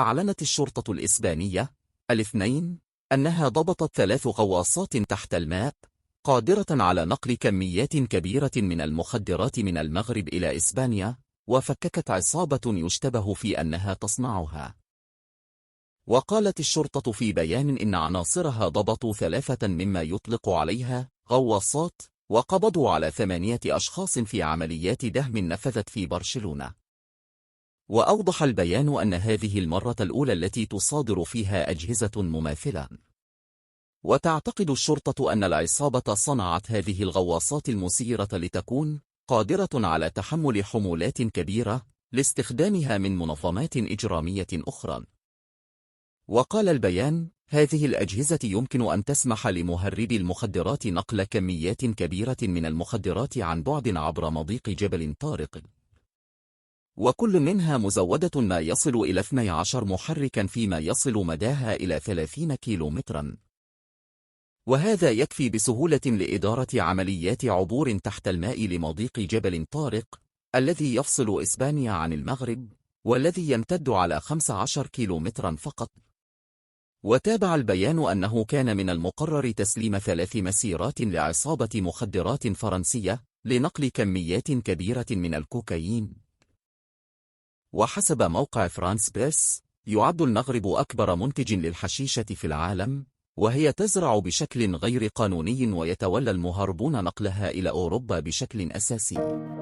أعلنت الشرطة الإسبانية الاثنين أنها ضبطت 3 غواصات تحت الماء قادرة على نقل كميات كبيرة من المخدرات من المغرب إلى إسبانيا، وفككت عصابة يشتبه في أنها تصنعها. وقالت الشرطة في بيان إن عناصرها ضبطوا 3 مما يطلق عليها غواصات، وقبضوا على 8 أشخاص في عمليات دهم نفذت في برشلونة. وأوضح البيان أن هذه المرة الأولى التي تصادر فيها أجهزة مماثلة. وتعتقد الشرطة أن العصابة صنعت هذه الغواصات المسيرة لتكون قادرة على تحمل حمولات كبيرة لاستخدامها من منظمات إجرامية أخرى. وقال البيان: هذه الأجهزة يمكن أن تسمح لمهربي المخدرات نقل كميات كبيرة من المخدرات عن بعد عبر مضيق جبل طارق، وكل منها مزودة ما يصل إلى 12 محركا فيما يصل مداها إلى 30 كيلومترا. وهذا يكفي بسهولة لإدارة عمليات عبور تحت الماء لمضيق جبل طارق الذي يفصل إسبانيا عن المغرب، والذي يمتد على 15 كيلومترا فقط. وتابع البيان أنه كان من المقرر تسليم 3 مسيرات لعصابة مخدرات فرنسية لنقل كميات كبيرة من الكوكايين. وحسب موقع فرانس بريس، يعد المغرب أكبر منتج للحشيشة في العالم، وهي تزرع بشكل غير قانوني ويتولى المهربون نقلها إلى أوروبا بشكل أساسي.